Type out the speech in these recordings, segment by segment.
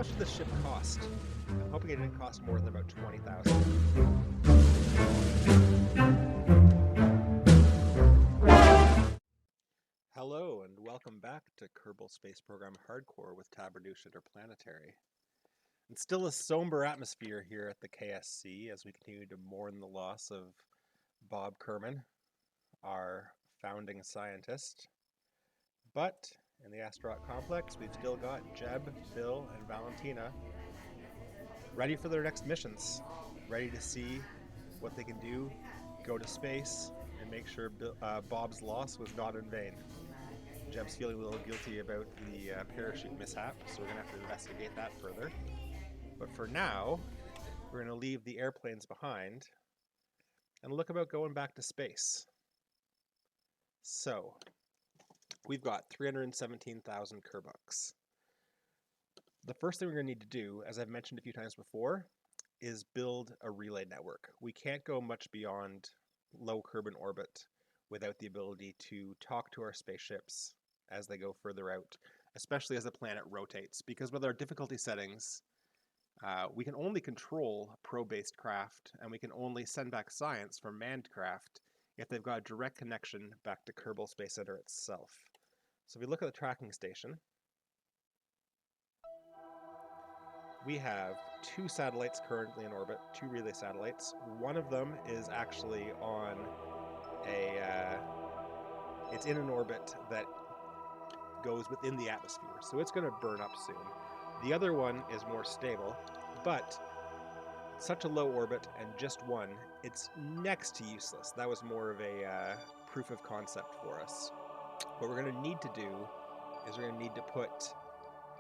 much did this ship cost? I'm hoping it didn't cost more than about 20,000. Hello, and welcome back to Kerbal Space Program Hardcore with Tabardouche Interplanetary. It's still a somber atmosphere here at the KSC as we continue to mourn the loss of Bob Kerman, our founding scientist. But in the Asteroid Complex, we've still got Jeb, Bill, and Valentina ready for their next missions, ready to see what they can do, go to space, and make sure Bob's loss was not in vain. Jeb's feeling a little guilty about the parachute mishap, so we're going to have to investigate that further. But for now, we're going to leave the airplanes behind and look about going back to space. So, we've got 317,000 Kerbucks. The first thing we're going to need to do, as I've mentioned a few times before, is build a relay network. We can't go much beyond low Kerbin orbit without the ability to talk to our spaceships as they go further out, especially as the planet rotates, because with our difficulty settings, we can only control probe-based craft, and we can only send back science from manned craft if they've got a direct connection back to Kerbal Space Center itself. So if we look at the tracking station, we have 2 satellites currently in orbit, 2 relay satellites. One of them is actually on it's in an orbit that goes within the atmosphere, so it's going to burn up soon. The other one is more stable, but such a low orbit and just one, it's next to useless. That was more of a proof of concept for us. What we're going to need to do is we're going to need to put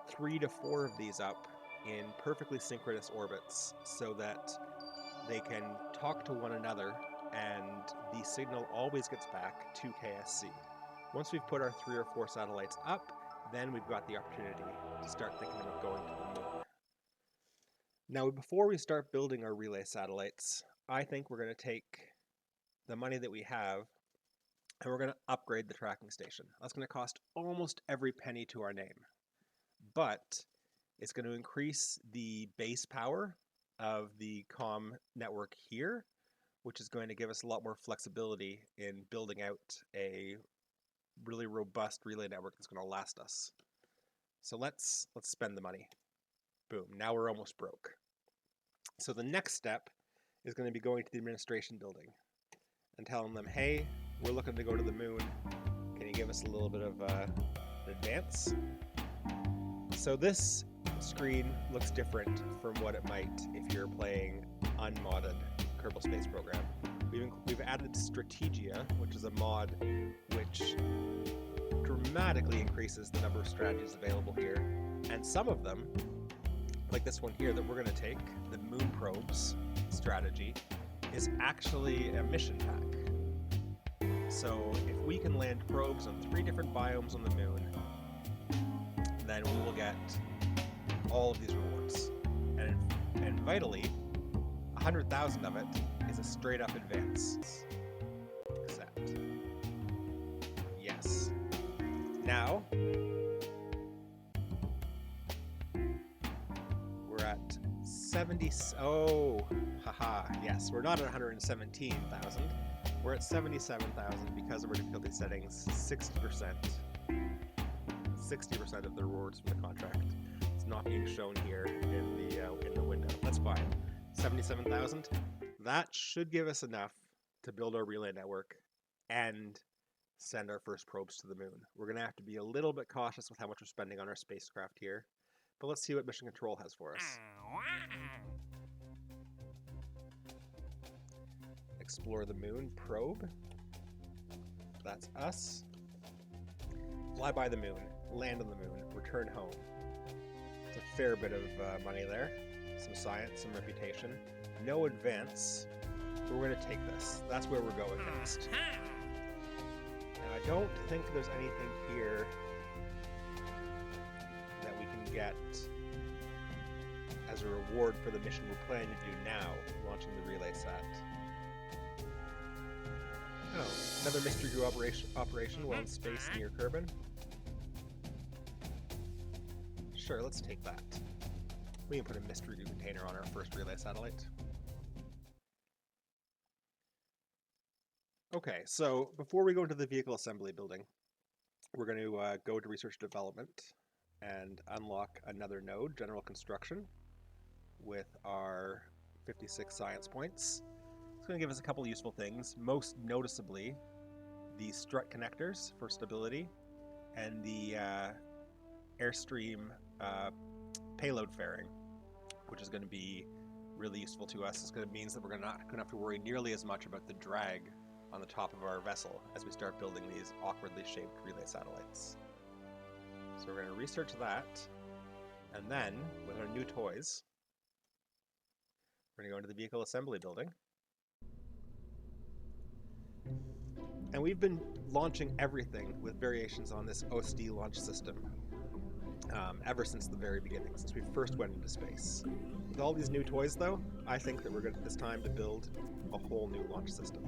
3 to 4 of these up in perfectly synchronous orbits so that they can talk to one another and the signal always gets back to KSC. Once we've put our 3 or 4 satellites up, then we've got the opportunity to start thinking about going to the moon. Now, before we start building our relay satellites, I think we're going to take the money that we have and we're going to upgrade the tracking station. That's going to cost almost every penny to our name, but it's going to increase the base power of the comm network here, which is going to give us a lot more flexibility in building out a really robust relay network that's going to last us. So let's spend the money. Boom, now we're almost broke. So the next step is going to be going to the administration building and telling them, hey, we're looking to go to the moon. Can you give us a little bit of an advance? So this screen looks different from what it might if you're playing unmodded Kerbal Space Program. We've added Strategia, which is a mod which dramatically increases the number of strategies available here. And some of them, like this one here that we're going to take, the Moon Probes strategy, is actually a mission pack. So if we can land probes on 3 different biomes on the moon, then we will get all of these rewards. And vitally, 100,000 of it is a straight up advance. Accept. Yes. Now, we're at 70. Oh, haha. Yes, we're not at 117,000. We're at 77,000 because of our difficulty settings. 60%. 60% of the rewards from the contract. It's not being shown here in the window. That's fine. 77,000. That should give us enough to build our relay network and send our first probes to the moon. We're going to have to be a little bit cautious with how much we're spending on our spacecraft here, but let's see what Mission Control has for us. Explore the moon probe. That's us. Fly by the moon, land on the moon, return home. It's a fair bit of money there. Some science, some reputation. No advance, but we're going to take this. That's where we're going next. And I don't think there's anything here that we can get as a reward for the mission we're planning to do now, launching the relay sat. Oh, another mystery crew operation while in space near Kerbin. Sure, let's take that. We can put a mystery container on our first relay satellite. Okay, so before we go into the vehicle assembly building, we're going to go to research development and unlock another node, general construction, with our 56 science points. It's going to give us a couple useful things, most noticeably the strut connectors for stability and the Airstream payload fairing, which is going to be really useful to us. It's going to mean that we're not going to have to worry nearly as much about the drag on the top of our vessel as we start building these awkwardly shaped relay satellites. So we're going to research that, and then with our new toys, we're going to go into the vehicle assembly building. And we've been launching everything with variations on this OSD launch system ever since the very beginning, since we first went into space. With all these new toys, though, I think that it's time to build a whole new launch system.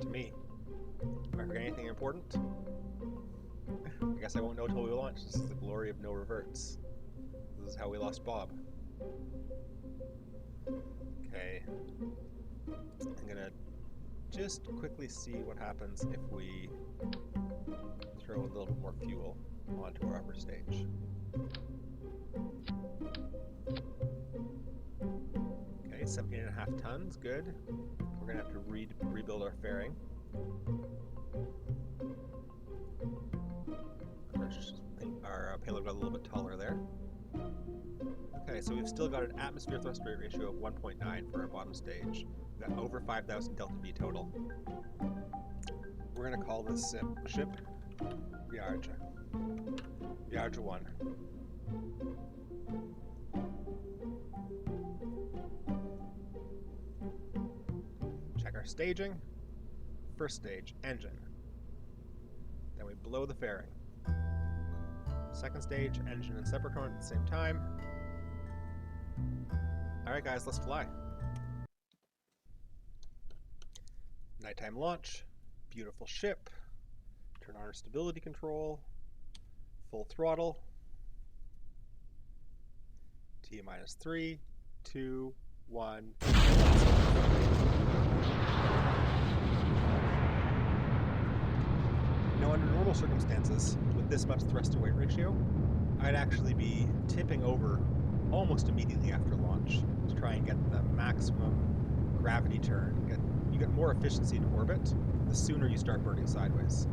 To me. Am I forgetting anything important? I guess I won't know until we launch. This is the glory of no reverts. This is how we lost Bob. Okay. I'm gonna just quickly see what happens if we throw a little bit more fuel onto our upper stage. Okay, 17.5 tons, good. We're going to have to rebuild our fairing. Our payload got a little bit taller there. Okay, so we've still got an atmosphere thrust rate ratio of 1.9 for our bottom stage. We've got over 5,000 delta V total. We're going to call this ship Viaja. Viaja 1. Our staging. First stage, engine. Then we blow the fairing. Second stage, engine and separator at the same time. Alright guys, let's fly. Nighttime launch. Beautiful ship. Turn on our stability control. Full throttle. T minus 3, 2, 1. Now, under normal circumstances, with this much thrust to weight ratio, I'd actually be tipping over almost immediately after launch to try and get the maximum gravity turn. You get more efficiency in orbit the sooner you start burning sideways.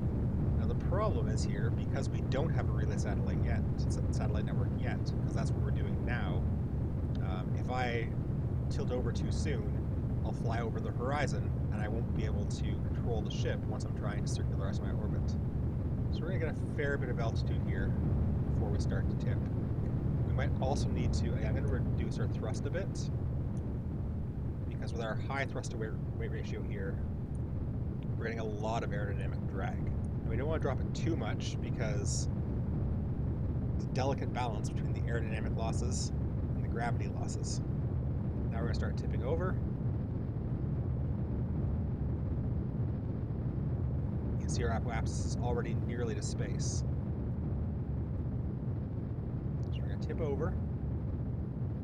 Now the problem is here, because we don't have a relay satellite yet, satellite network yet, because that's what we're doing now, if I tilt over too soon, I'll fly over the horizon and I won't be able to control the ship once I'm trying to circularize my orbit. So we're going to get a fair bit of altitude here before we start to tip. We might also need to, I'm going to reduce our thrust a bit, because with our high thrust to weight ratio here, we're getting a lot of aerodynamic drag. And we don't want to drop it too much because it's a delicate balance between the aerodynamic losses and the gravity losses. Now we're going to start tipping over. You can see our apoapsis is already nearly to space. So we're going to tip over.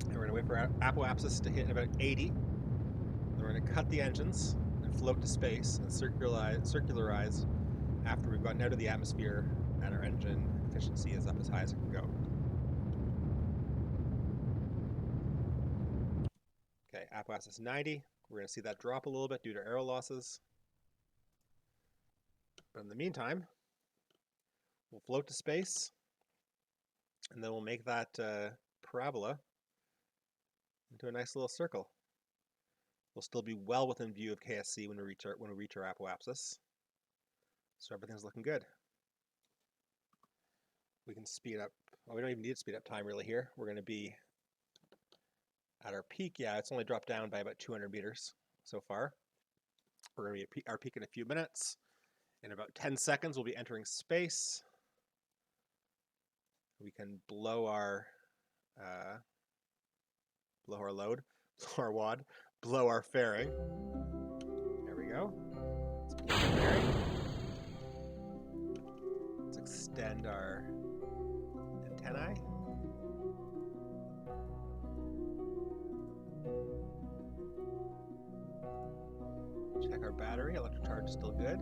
And we're going to wait for our apoapsis to hit about 80. Then we're going to cut the engines and float to space and circularize after we've gotten out of the atmosphere and our engine efficiency is up as high as it can go. Okay, apoapsis 90. We're going to see that drop a little bit due to aero losses. But in the meantime, we'll float to space, and then we'll make that parabola into a nice little circle. We'll still be well within view of KSC when we reach our apoapsis. So everything's looking good. We can speed up. Well, we don't even need to speed up time really here. We're going to be at our peak. Yeah, it's only dropped down by about 200 meters so far. We're going to be at our peak in a few minutes. In about 10 seconds, we'll be entering space. We can blow our load, blow our wad, blow our fairing. There we go. Let's blow our fairing. Let's extend our antennae. Check our battery. Electric charge is still good.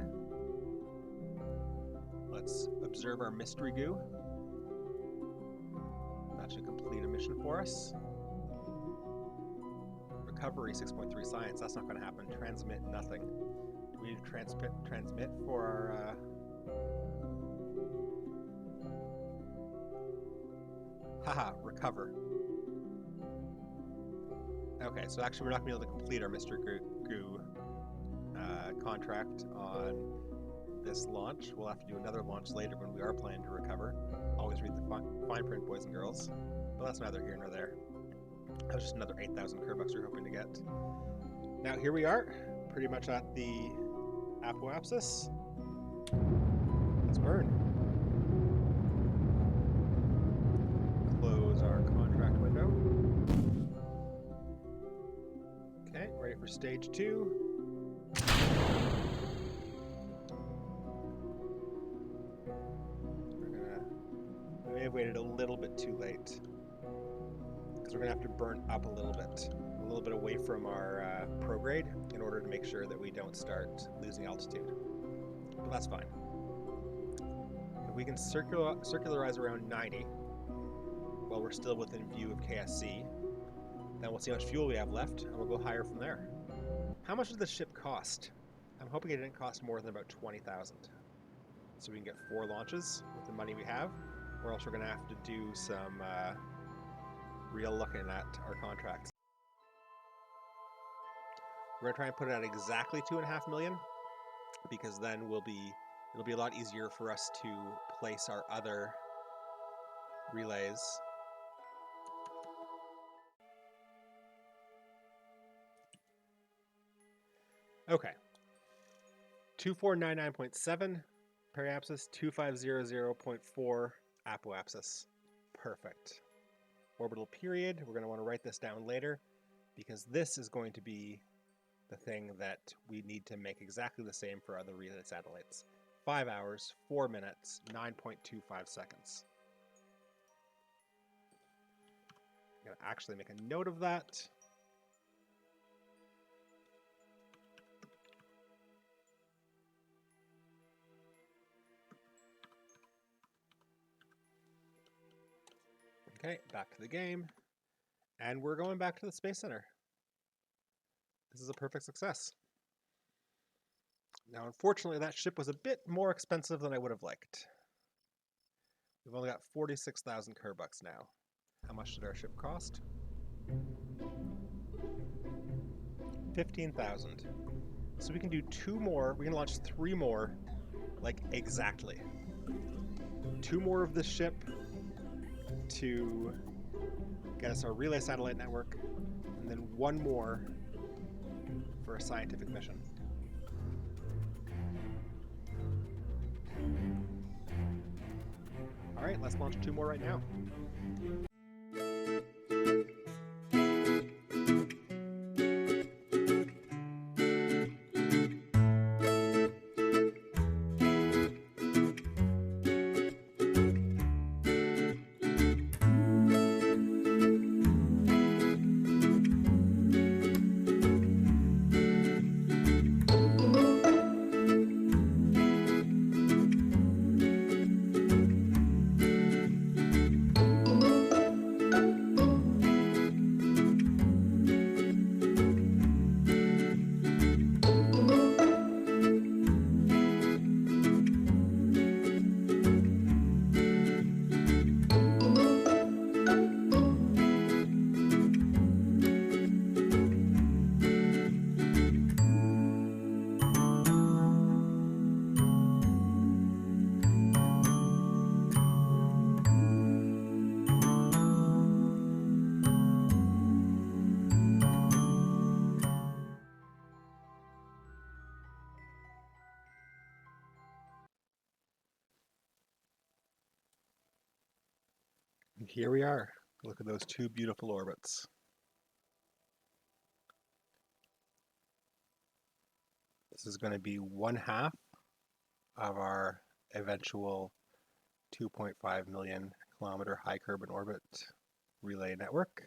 Let's observe our mystery goo. That should complete a mission for us. Recovery 6.3 science. That's not going to happen. Transmit nothing. Do we need to transmit for our haha, recover. Okay, so actually we're not going to be able to complete our Mr. Goo contract on this launch. We'll have to do another launch later when we are planning to recover. Always read the fine print, boys and girls. But that's neither here nor there. That was just another 8,000 Kerbucks we're hoping to get. Now here we are, pretty much at the apoapsis. Let's burn. Close our contract window. Okay, ready for stage 2. We may have waited a little bit too late because we're going to have to burn up a little bit away from our prograde in order to make sure that we don't start losing altitude. But that's fine. If we can circularize around 90 while we're still within view of KSC, then we'll see how much fuel we have left, and we'll go higher from there. How much did the ship cost? I'm hoping it didn't cost more than about 20,000. So we can get 4 launches with the money we have, or else we're going to have to do some real looking at our contracts. We're going to try and put it at exactly 2.5 million, because then it'll be a lot easier for us to place our other relays. Okay. 2499.7 periapsis, 2500.4 apoapsis. Perfect. Orbital period, we're going to want to write this down later because this is going to be the thing that we need to make exactly the same for other relay satellites. 5 hours, 4 minutes, 9.25 seconds. I'm going to actually make a note of that. Okay, back to the game. And we're going back to the Space Center. This is a perfect success. Now, unfortunately, that ship was a bit more expensive than I would have liked. We've only got 46,000 Kerbucks now. How much did our ship cost? 15,000. So we can do 2 more. We can launch 3 more, like exactly. 2 more of this ship to get us our relay satellite network, and then 1 more for a scientific mission. All right, let's launch 2 more right now. here we are. Look at those two beautiful orbits. This is going to be 1/2 of our eventual 2.5 million kilometer high Kerbal orbit relay network.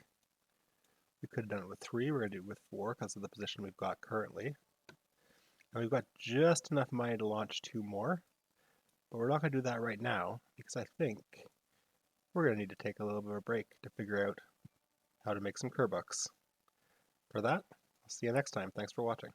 We could have done it with 3, we're going to do it with 4 because of the position we've got currently. And we've got just enough money to launch 2 more, but we're not going to do that right now because I think we're going to need to take a little bit of a break to figure out how to make some Kerbucks. For that, I'll see you next time. Thanks for watching.